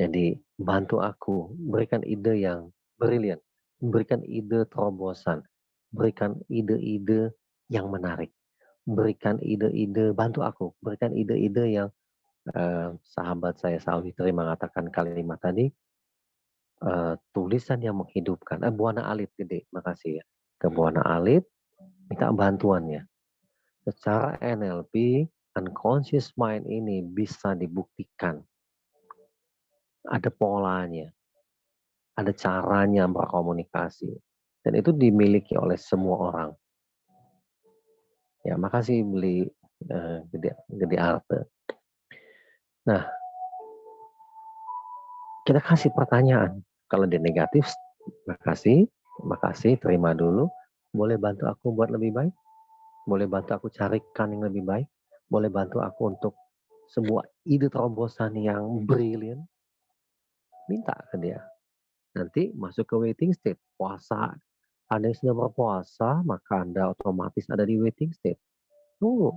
Jadi bantu aku, berikan ide yang brilian, berikan ide terobosan, berikan ide-ide yang menarik, berikan ide-ide, bantu aku, berikan ide-ide yang sahabat saya Sawitri mengatakan kalimat tadi, tulisan yang menghidupkan. Buana Alit, Gede, makasih ya. Ke Buana Alit, minta bantuannya. Secara NLP, unconscious mind ini bisa dibuktikan. Ada polanya, ada caranya berkomunikasi. Dan itu dimiliki oleh semua orang. Ya, makasih beli gede arte. Nah, kita kasih pertanyaan. Kalau dia negatif, makasih, terima dulu. Boleh bantu aku buat lebih baik? Boleh bantu aku carikan yang lebih baik? Boleh bantu aku untuk sebuah ide terobosan yang brilian? Minta ke dia. Nanti masuk ke waiting state. Puasa. Anda yang sudah berpuasa, maka Anda otomatis ada di waiting state. Tunggu.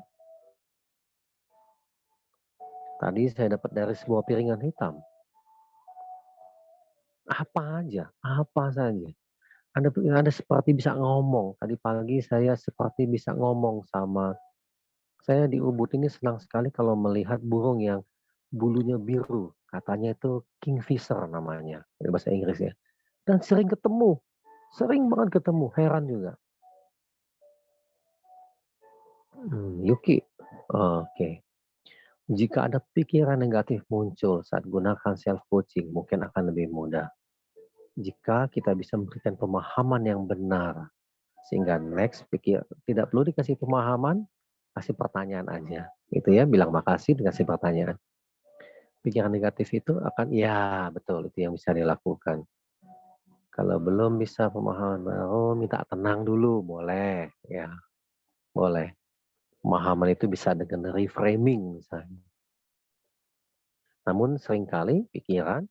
Tadi saya dapat dari sebuah piringan hitam. Apa saja. Anda seperti bisa ngomong. Tadi pagi saya seperti bisa ngomong sama, saya di Ubud ini senang sekali kalau melihat burung yang bulunya biru. Katanya itu kingfisher namanya, dari bahasa Inggris ya. Dan sering banget ketemu, heran juga. Yuki, oke. Jika ada pikiran negatif muncul saat gunakan self coaching, mungkin akan lebih mudah. Jika kita bisa memberikan pemahaman yang benar, sehingga next tidak perlu dikasih pemahaman, kasih pertanyaan aja. Itu ya, bilang makasih dikasih pertanyaan. Pikiran negatif itu akan, ya betul, itu yang bisa dilakukan. Kalau belum bisa pemahaman baru, minta tenang dulu, boleh. Ya, boleh. Pemahaman itu bisa dengan reframing misalnya. Namun seringkali pikiran,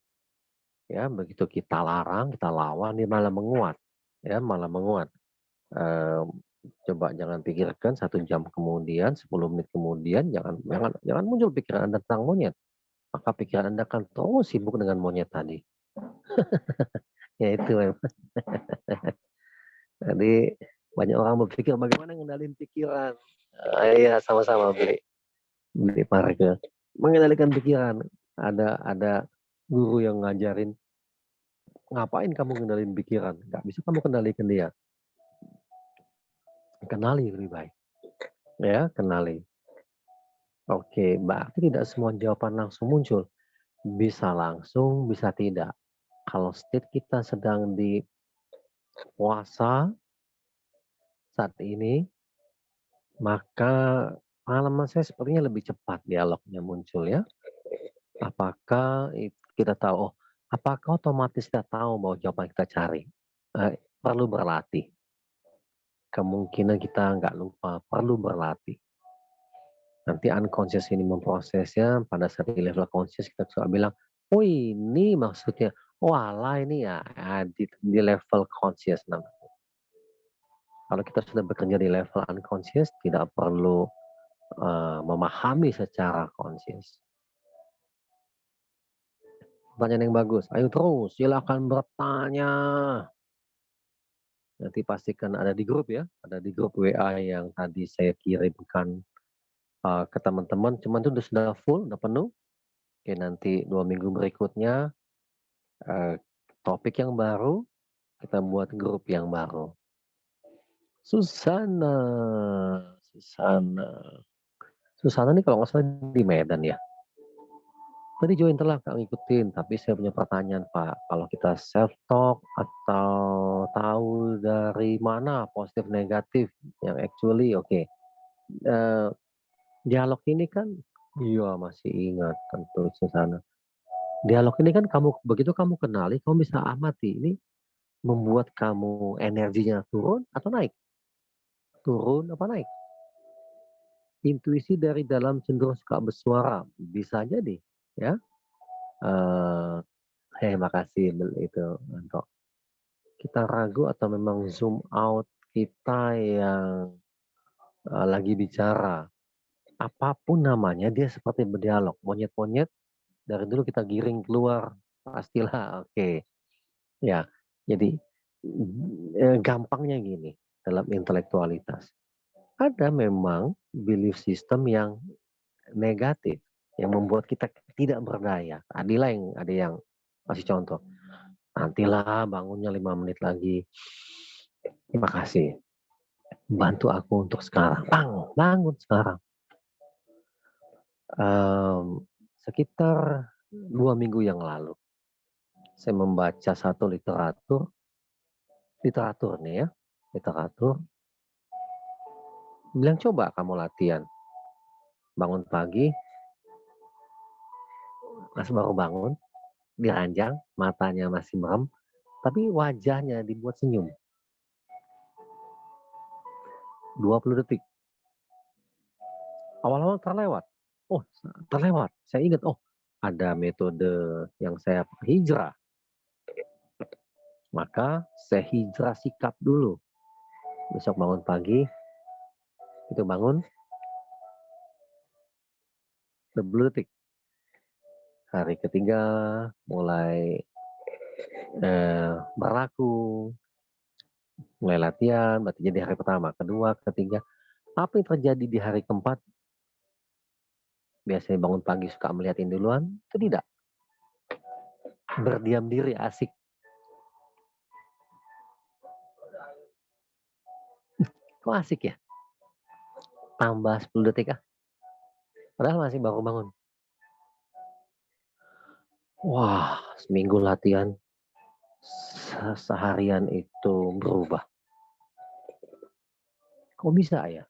ya begitu kita larang, kita lawan, dia malah menguat. Ya, malah menguat. Coba jangan pikirkan 1 jam kemudian, 10 menit kemudian, jangan muncul pikiran Anda tentang monyet. Maka pikiran Anda akan terus sibuk dengan monyet tadi. Ya itu memang. Jadi banyak orang berpikir bagaimana mengendalikan pikiran. Iya, sama-sama beli Parke. Mengendalikan pikiran. Ada guru yang ngajarin, ngapain kamu mengendalikan pikiran? Gak bisa kamu kendalikan dia. Kenali lebih baik. Ya, kenali. Oke, berarti tidak semua jawaban langsung muncul. Bisa langsung, bisa tidak. Kalau state kita sedang di puasa saat ini, maka pengalaman saya sepertinya lebih cepat dialognya muncul ya. Apakah kita tahu, apakah otomatis kita tahu bahwa jawaban kita cari? Perlu berlatih. Kemungkinan kita nggak lupa, perlu berlatih. Nanti unconscious ini memprosesnya, pada saat di level conscious kita suka bilang, oh ini maksudnya, oh alah ini ya, di level conscious namanya. Kalau kita sudah bekerja di level unconscious, tidak perlu memahami secara conscious. Pertanyaan yang bagus. Ayo terus, silakan bertanya. Nanti pastikan ada di grup ya, ada di grup WA yang tadi saya kirimkan ke teman-teman. Cuman itu sudah full, sudah penuh. Oke, nanti 2 minggu berikutnya topik yang baru, kita buat grup yang baru. Susana ini kalau nggak salah di Medan ya. Tadi join telah Kak ngikutin, tapi saya punya pertanyaan Pak. Kalau kita self talk atau tahu dari mana positif negatif yang actually oke. Dialog ini kan, iya masih ingat tentu Susana. Dialog ini kan begitu kamu kenali, kamu bisa amati ini membuat kamu energinya turun atau naik? Turun apa naik? Intuisi dari dalam cenderung suka bersuara, bisa jadi ya. Makasih itu untuk kita ragu atau memang zoom out kita yang lagi bicara. Apapun namanya dia seperti berdialog. Monyet-monyet dari dulu kita giring keluar pastilah oke. Ya, jadi gampangnya gini dalam intelektualitas. Ada memang belief system yang negatif yang membuat kita tidak berdaya. Ada yang kasih contoh. Nantilah bangunnya 5 menit lagi. Terima kasih. Bantu aku untuk sekarang. Bangun sekarang. Sekitar 2 minggu yang lalu, saya membaca satu literatur literatur nih ya, literatur. Bilang coba kamu latihan, bangun pagi, pas baru bangun, diranjang, matanya masih merem, tapi wajahnya dibuat senyum. 20 detik. Awal-awal terlewat. Oh, terlewat. Saya ingat, oh, ada metode yang saya hijrah. Maka saya hijrah sikap dulu. Besok bangun pagi, itu bangun 20 detik. Hari ketiga mulai berlaku, mulai latihan, berarti jadi hari pertama, kedua, ketiga. Apa yang terjadi di hari keempat? Biasanya bangun pagi suka melihatin duluan, itu tidak. Berdiam diri asik. Kok asik ya? Tambah 10 detik ah. Padahal masih baru bangun. Wah, seminggu latihan, seharian itu berubah. Kok bisa ya?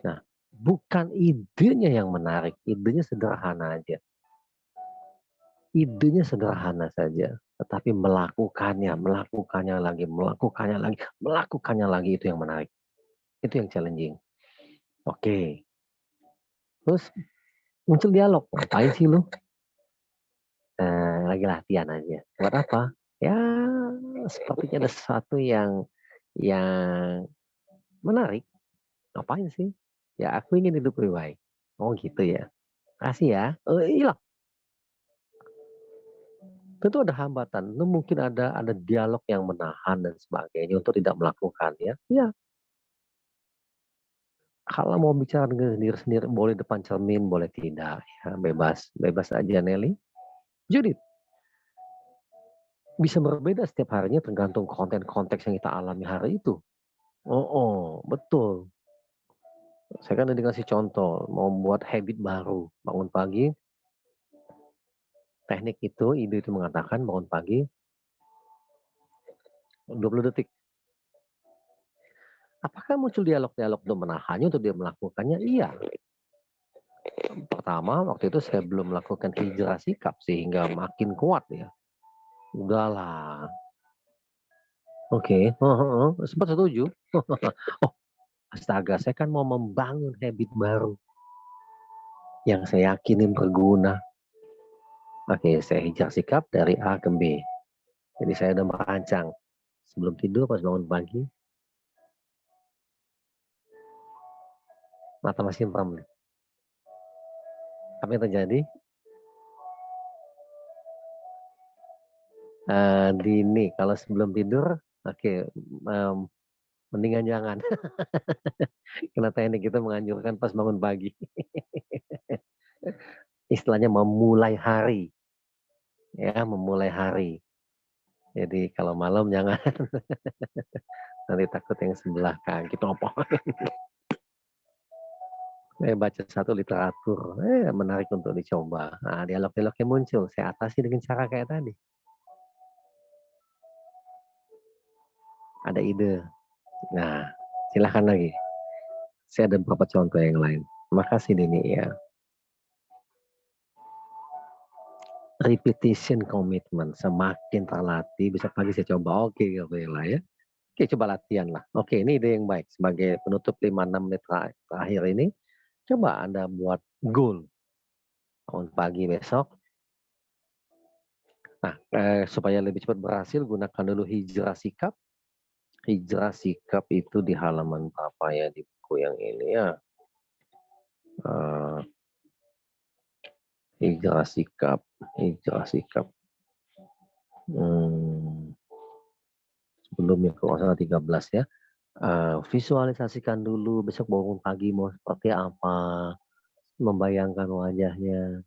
Nah, bukan idenya yang menarik, idenya sederhana aja. Idenya sederhana saja, tetapi melakukannya lagi itu yang menarik. Itu yang challenging. Oke. Terus muncul dialog, ngapain sih lu? Lagi latihan aja. Buat apa? Ya, sepertinya ada sesuatu yang menarik. Ngapain sih? Ya, aku ingin hidup lebih baik. Oh gitu ya. Kasih ya. Hilang. Tentu ada hambatan. Itu mungkin ada dialog yang menahan dan sebagainya untuk tidak melakukannya. Ya, kalau mau bicara dengan sendiri-sendiri, boleh depan cermin, boleh tidak. Ya, bebas. Bebas aja, Nelly. Judith, bisa berbeda setiap harinya tergantung konten konteks yang kita alami hari itu. Oh, betul. Saya kan tadi kasih contoh, mau buat habit baru. Bangun pagi, teknik itu, ide itu mengatakan bangun pagi, 20 detik. Apakah muncul dialog-dialog untuk menahannya, untuk dia melakukannya? Iya. Pertama, waktu itu saya belum melakukan hijrah sikap, sehingga makin kuat ya. Udahlah. Oke, sempat setuju. Oh, astaga, saya kan mau membangun habit baru yang saya yakinin berguna. Oke, saya hijrah sikap dari A ke B. Jadi saya udah merancang. Sebelum tidur, pas bangun pagi, mata masih merem. Apa yang terjadi? Dini, kalau sebelum tidur, oke, mendingan jangan. Karena teknik kita menganjurkan pas bangun pagi. Istilahnya memulai hari. Ya, memulai hari. Jadi kalau malam jangan. Nanti takut yang sebelah kaki topong. Baca satu literatur, menarik untuk dicoba. Nah, dialog-dialognya muncul. Saya atasi dengan cara kayak tadi. Ada ide. Nah, silahkan lagi. Saya ada beberapa contoh yang lain. Makasih Dini ya. Repetition commitment. Semakin terlatih, besok pagi saya coba. Oke, lah ya. Oke, coba latihan lah. Oke, ini ide yang baik. Sebagai penutup 5-6 menit terakhir ini, coba Anda buat goal. Bangun pagi besok. Nah, supaya lebih cepat berhasil, gunakan dulu hijrah sikap. Hijrah sikap itu di halaman berapa ya di buku yang ini ya. Hijrah sikap. Sebelumnya kalau salah 13 ya. Visualisasikan dulu besok bangun pagi mau seperti apa. Membayangkan wajahnya.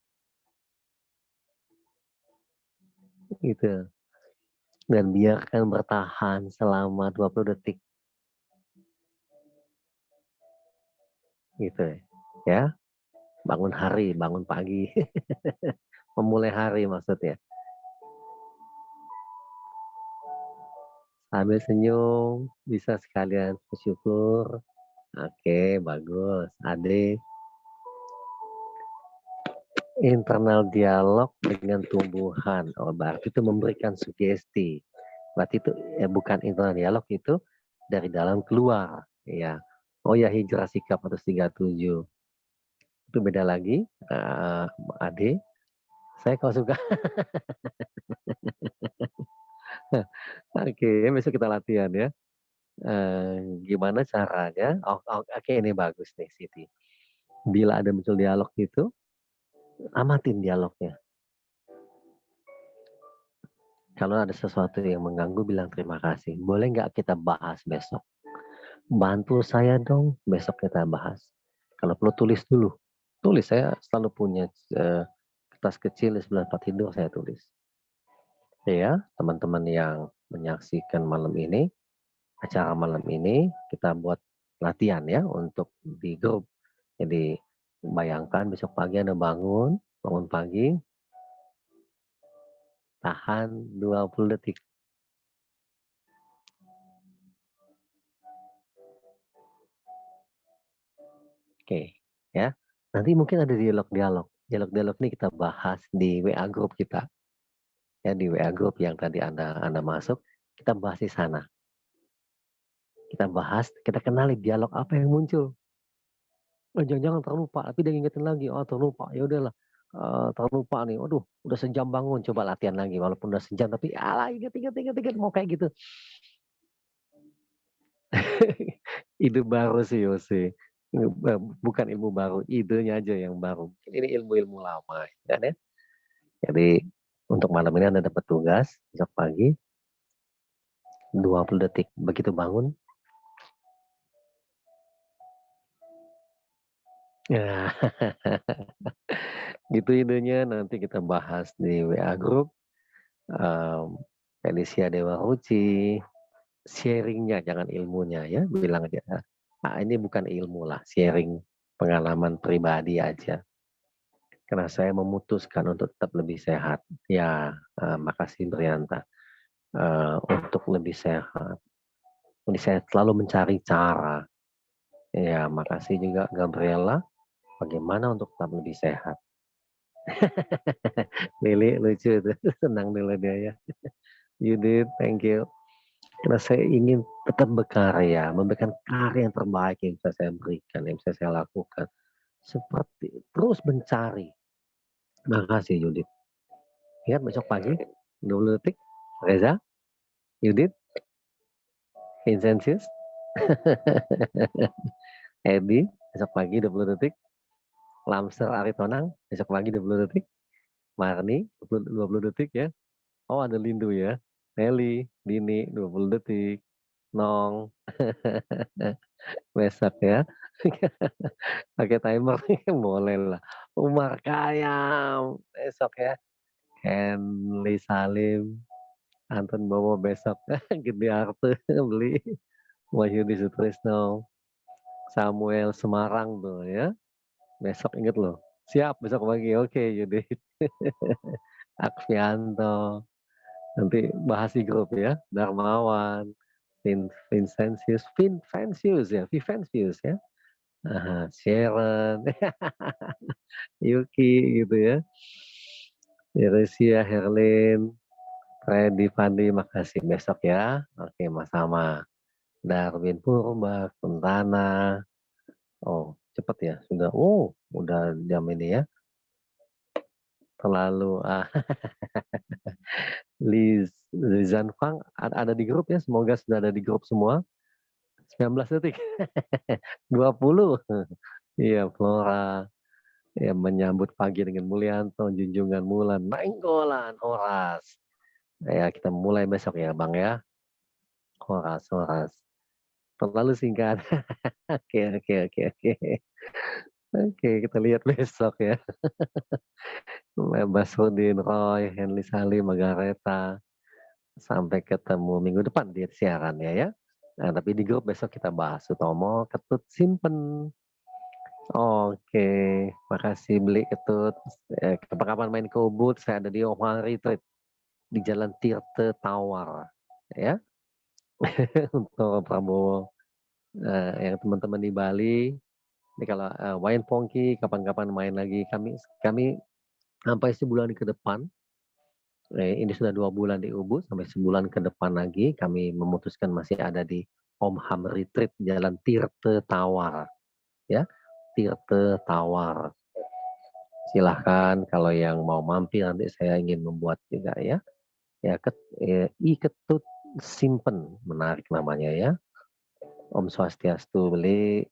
Gitu. Dan biarkan bertahan selama 20 detik. Gitu ya. Bangun hari, bangun pagi. Memulai hari maksudnya. Sambil senyum, bisa sekalian bersyukur. Oke, bagus. Adik, internal dialog dengan tumbuhan. Oh, berarti itu memberikan sugesti. Berarti itu bukan internal dialog, itu dari dalam keluar. Ya. Oh ya, hijrah sikap 137. Itu beda lagi. Adik, saya kalau suka. Oke, besok kita latihan ya. Gimana caranya? Oke, ini bagus nih Siti. Bila ada muncul dialog itu, amatin dialognya. Kalau ada sesuatu yang mengganggu, bilang terima kasih. Boleh nggak kita bahas besok? Bantu saya dong, besok kita bahas. Kalau perlu tulis dulu. Tulis, saya selalu punya kertas kecil di sebelah tempat tidur, saya tulis. Ya, teman-teman yang menyaksikan malam ini, acara malam ini, kita buat latihan ya untuk di grup. Jadi bayangkan besok pagi Anda bangun pagi, tahan 20 detik. Oke, ya. Nanti mungkin ada dialog-dialog. Dialog-dialog ini kita bahas di WA grup kita. Ya, di WA grup yang tadi Anda masuk, kita bahas di sana. Kita bahas, kita kenali dialog apa yang muncul. Oh, jangan-jangan terlupa, tapi dia ngingetin lagi, oh terlupa, ya udahlah. Terlupa nih, waduh, udah sejam bangun, coba latihan lagi, walaupun udah sejam, tapi alah inget, mau kayak gitu. Ide baru sih Yose. Bukan ilmu baru, idenya aja yang baru. Ini ilmu-ilmu lama. Ya, kan? Jadi untuk malam ini Anda dapat tugas, besok pagi 20 detik. Begitu bangun, ya, gitu idenya, nanti kita bahas di WA Group. Felicia Dewa Ruci, sharingnya jangan ilmunya ya, bilang aja. Nah, ini bukan ilmu lah, sharing pengalaman pribadi aja. Karena saya memutuskan untuk tetap lebih sehat. Ya, makasih Brianta. Untuk lebih sehat. Jadi saya selalu mencari cara. Ya, makasih juga Gabriela. Bagaimana untuk tetap lebih sehat. Lili lucu itu, senang dulu dia ya. Yudit, thank you. Karena saya ingin tetap berkarya, memberikan karya yang terbaik yang bisa saya berikan, yang bisa saya lakukan. Seperti terus mencari. Makasih Yudit. Ingat besok pagi, 20 detik. Reza, Yudit, Vincentius, Edi, besok pagi 20 detik. Lamser Aritonang, besok pagi 20 detik. Marni, 20 detik ya. Oh ada Lindu ya. Nelly, Dini, 20 detik. Nong, besok ya. Pakai timer boleh lah. Umar Kayam, besok ya. Henry Salim, Anton Bowo besok. Gede Arte beli. Wahyudi Sutrisno, Samuel Semarang tuh ya. Besok inget loh. Siap besok pagi. Oke, Yudit. Akvianto. Nanti bahas di grup ya. Darmawan, Vincentius, ya, Vivencius ya. Sharon, Yuki gitu ya. Iresia, Herlin, Freddy, Fandi, makasih besok ya. Oke, sama-sama. Darwin Purba, Kuntana. Oh, cepet ya. Udah jam ini ya. Terlalu Lizan Fang ada di grup ya. Semoga sudah ada di grup semua. 19 detik. 20. Iya, Flora. Ya, menyambut pagi dengan Mulyanto, Junjungan Mulan, Nainggolan, Horas. Ya, kita mulai besok ya, Bang ya. Horas. Terlalu singkat. Oke. Oke, kita lihat besok ya. Basudin, Roy, Henry Salim, Margareta. Sampai ketemu minggu depan di siaran ya. Nah, tapi di grup besok kita bahas Sutomo, Ketut, Simpen. Oke, makasih beli Ketut. Kapan-kapan main ke Ubud, saya ada di Ohana Retreat di Jalan Tirte Tawar. Ya, untuk Prabowo. Yang teman-teman di Bali, ini kalau Wayne Pongki kapan-kapan main lagi. Kami sampai sebulan ke depan, ini sudah 2 bulan di Ubud, sampai sebulan ke depan lagi kami memutuskan masih ada di Om Ham Retreat Jalan Tirte Tawar, ya, Tirte Tawar. Silahkan kalau yang mau mampir, nanti saya ingin membuat juga ya. Ya, Ketut Simpen, menarik namanya ya. Om Swastiastu beli.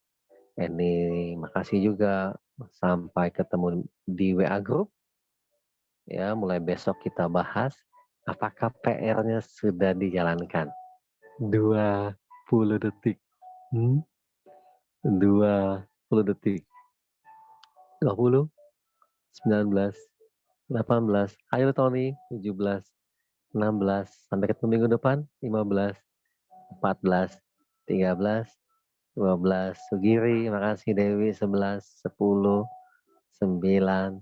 Ini makasih juga. Sampai ketemu di WA Group. Ya, mulai besok kita bahas apakah PR-nya sudah dijalankan. 20 detik. 20 detik. 20, 19, 18. Ayo Tony, 17, 16. Sampai ketemu minggu depan. 15, 14, 13, 12. Sugiri, makasih Dewi. 11, 10, 9.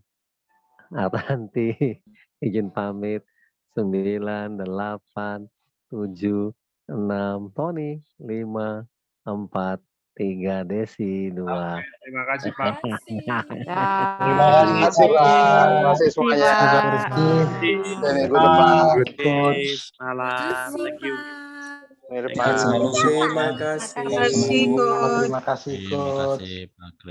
Artanti, izin pamit. 9, 8, 7, 6. Tony, 5, 4, 3. Desi, 2. Terima kasih Pak. Terima kasih Pak. Terima kasih semuanya. Sampai minggu depan. Good coach. Malam. Thank you. Minggu depan. Terima kasih. Terima kasih, Coach. Terima kasih Terima coach. kasih Pak Kris.